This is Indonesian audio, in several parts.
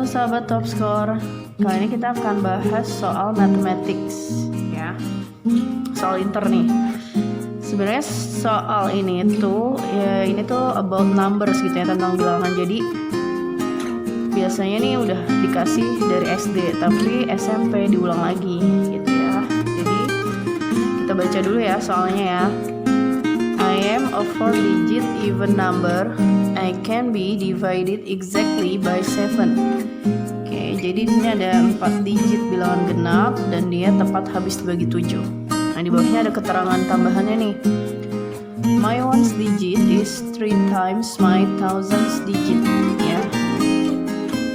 Halo sahabat Top Score. Kali ini kita akan bahas soal mathematics ya. Soal inter nih. Sebenarnya soal ini tuh about numbers gitu ya, tentang bilangan. Jadi biasanya nih udah dikasih dari SD, tapi SMP diulang lagi gitu ya. Jadi kita baca dulu ya soalnya ya. I am a 4-digit even number. I can be divided exactly by 7. Oke, jadi ini ada 4 digit bilangan genap dan dia tepat habis dibagi 7. Nah, di bawahnya ada keterangan tambahannya nih. My ones digit is 3 times my thousands digit. Ya.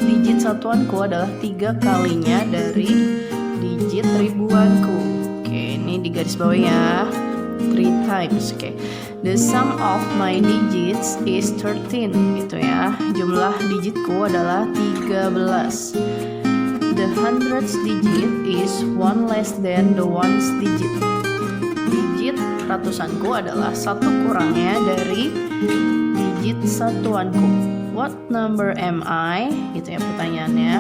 Digit satuanku adalah 3 kalinya dari digit ribuanku. Oke, ini di garis bawah ya. 3 times. Oke. The sum of my digits is 13 gitu ya. Jumlah digitku adalah 13. The hundreds digit is 1 less than the ones digit. Digit ratusanku adalah 1 kurangnya dari digit satuanku. What number am I? Gitu ya pertanyaannya.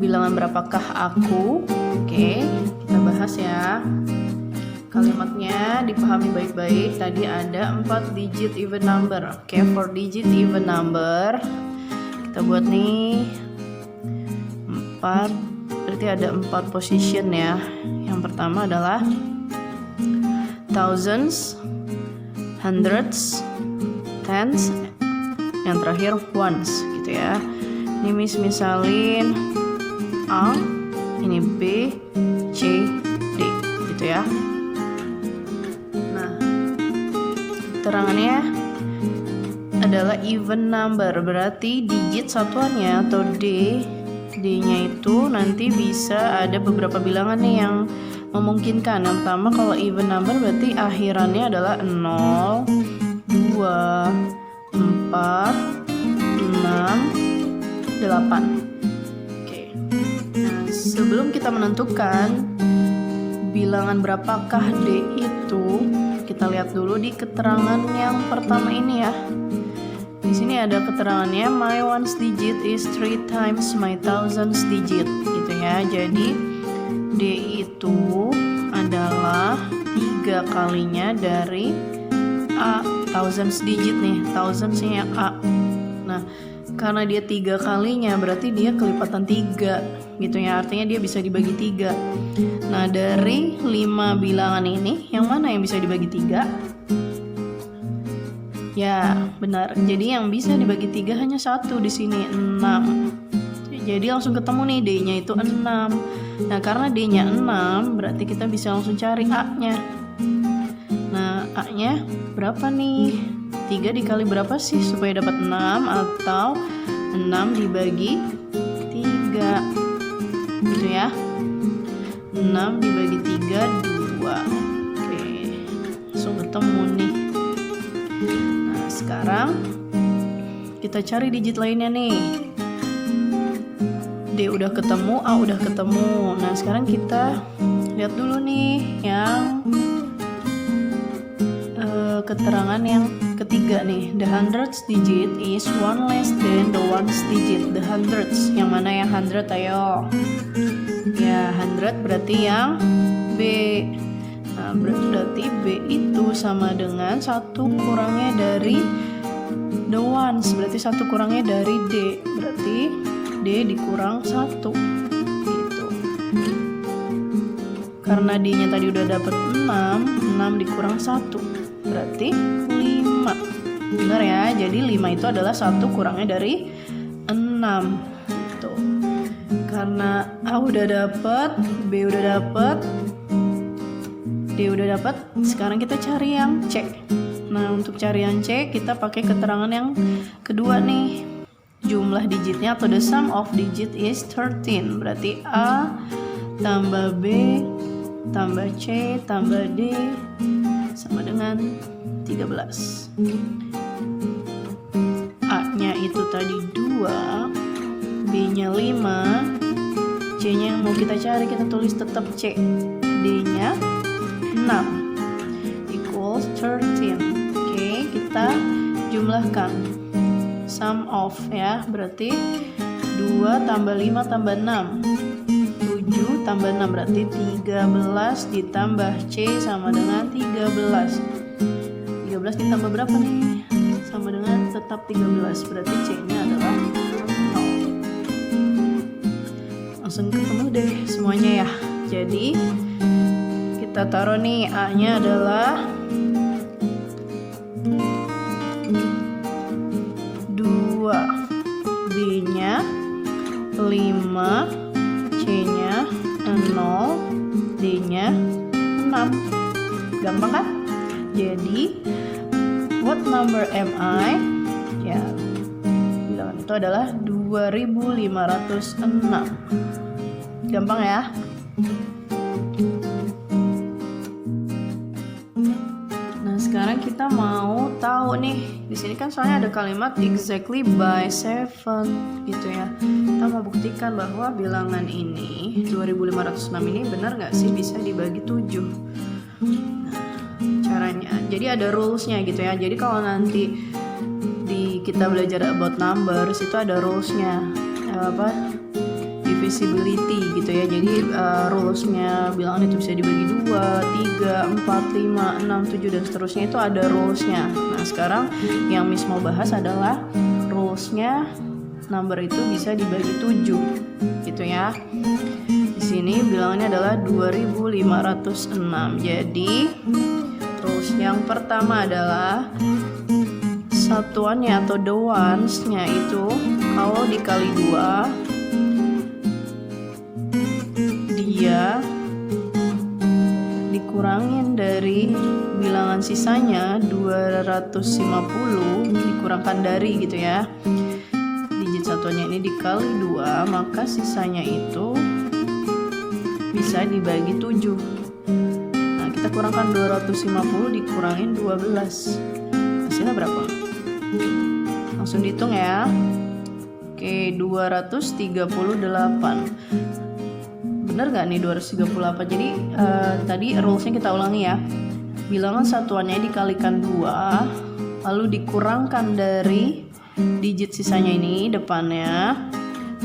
Bilangan berapakah aku? Oke, kita bahas ya. Kalimatnya dipahami baik-baik. Tadi ada 4 digit even number. Oke, 4 digit even number. Kita buat nih 4. Berarti ada 4 position ya. Yang pertama adalah thousands, hundreds, tens, yang terakhir ones gitu ya. Ini misalin A, ini B, C, D gitu ya. Keterangannya adalah even number, berarti digit satuannya atau D-nya itu nanti bisa ada beberapa bilangan nih yang memungkinkan. Yang pertama, kalau even number berarti akhirannya adalah 0, 2, 4, 6, 8. Oke. Nah, sebelum kita menentukan bilangan berapakah D itu, kita lihat dulu di keterangan yang pertama ini ya. Di sini ada keterangannya, my ones digit is 3 times my thousands digit gitu ya. Jadi D itu adalah 3 kalinya dari A, thousands digit nih, thousands-nya A. Nah, karena dia 3 kalinya berarti dia kelipatan 3 gitu ya, artinya dia bisa dibagi 3. Nah, dari 5 bilangan ini yang mana yang bisa dibagi 3? Ya, benar. Jadi yang bisa dibagi 3 hanya 1 di sini, 6. Jadi langsung ketemu nih D-nya itu 6. Nah, karena D-nya 6 berarti kita bisa langsung cari A-nya. Nah, A-nya berapa nih? 3 dikali berapa sih supaya dapat 6, atau 6 dibagi 3 gitu ya. 6 dibagi 3, 2. Oke, langsung ketemu nih. Nah, sekarang kita cari digit lainnya nih. D udah ketemu, A udah ketemu. Nah, sekarang kita lihat dulu nih yang keterangan yang ketiga nih. The hundreds digit is 1 less than the ones digit. The hundreds, yang mana yang 100? Ayo. Ya, 100 berarti yang B. Nah, berarti B itu sama dengan 1 kurangnya dari the ones. Berarti 1 kurangnya dari D. Berarti D dikurang 1 gitu. Karena D-nya tadi udah dapet 6 dikurang 1 berarti 5. Benar ya, jadi 5 itu adalah 1 kurangnya dari 6 gitu. Karena A udah dapet, B udah dapet, D udah dapet, sekarang kita cari yang C. Nah, untuk cari yang C kita pakai keterangan yang kedua nih. Jumlah digitnya atau the sum of digit is 13. Berarti A tambah B tambah C tambah D sama dengan 13. A-nya itu tadi 2, B-nya 5, C-nya yang mau kita cari kita tulis tetap C. D-nya 6 equals 13. Oke, kita jumlahkan sum of ya, berarti 2 tambah 5 tambah 6. 7 tambah 6 berarti 13 ditambah C sama dengan 13. 13 ditambah berapa nih? Sama dengan tetap 13. Berarti C-nya adalah 0. Langsung ketemu deh semuanya ya. Jadi kita taruh nih A-nya adalah 2, B-nya 5, C-nya 0, D-nya 6. Gampang kan? Jadi what number am I? Ya, bilangan itu adalah 2506. Gampang ya? Nah, sekarang kita mau tahu nih. Di sini kan soalnya ada kalimat exactly by 7 gitu ya. Kita mau buktikan bahwa bilangan ini 2506 ini benar nggak sih bisa dibagi 7. Nah, caranya. Jadi ada rulesnya gitu ya. Jadi kalau nanti kita belajar about numbers itu ada rulesnya, divisibility gitu ya. Jadi rulesnya bilangan itu bisa dibagi 2, 3, 4, 5, 6, 7 dan seterusnya itu ada rulesnya. Nah, sekarang yang Miss mau bahas adalah rulesnya number itu bisa dibagi 7 gitu ya. Di sini bilangannya adalah 2506. Jadi rules yang pertama adalah satuannya atau the ones-nya itu kalau dikali 2 dia dikurangin dari bilangan sisanya 250 dikurangkan dari gitu ya. Digit satuannya ini dikali 2 maka sisanya itu bisa dibagi 7. Nah, kita kurangkan 250 dikurangin 12. Hasilnya berapa? Langsung dihitung ya. Oke, 238. Bener gak nih 238? Jadi tadi rulesnya kita ulangi ya. Bilangan satuannya dikalikan 2 lalu dikurangkan dari digit sisanya ini depannya,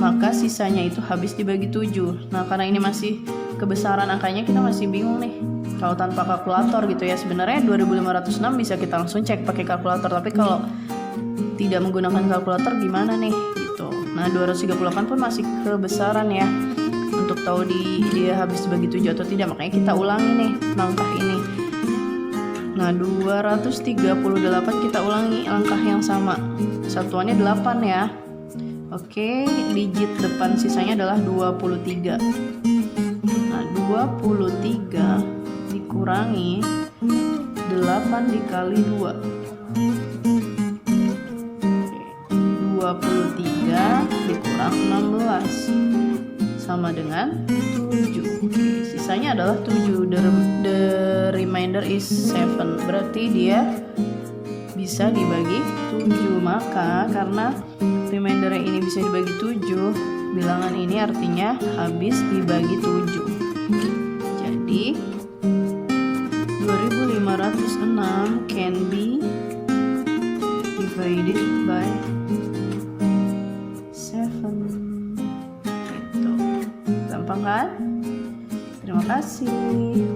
maka sisanya itu habis dibagi 7. Nah, karena ini masih kebesaran angkanya kita masih bingung nih kalau tanpa kalkulator gitu ya. Sebenarnya 2506 bisa kita langsung cek pakai kalkulator, tapi kalau tidak menggunakan kalkulator gimana nih gitu. Nah, 238 pun masih kebesaran ya untuk tahu dia habis dibagi 7 atau tidak. Makanya kita ulangi nih langkah ini. Nah, 238 kita ulangi langkah yang sama. Satuannya 8 ya. Oke, digit depan sisanya adalah 23. Nah, 23 dikurangi 8 dikali 2. 23 dikurang 16 sama dengan 7. Oke, sisanya adalah 7. The remainder is 7. Berarti dia bisa dibagi 7. Maka karena remindernya ini bisa dibagi 7, bilangan ini artinya habis dibagi 7. Jadi 2506 can be divided by 7. Gitu. Gampang kan? Terima kasih.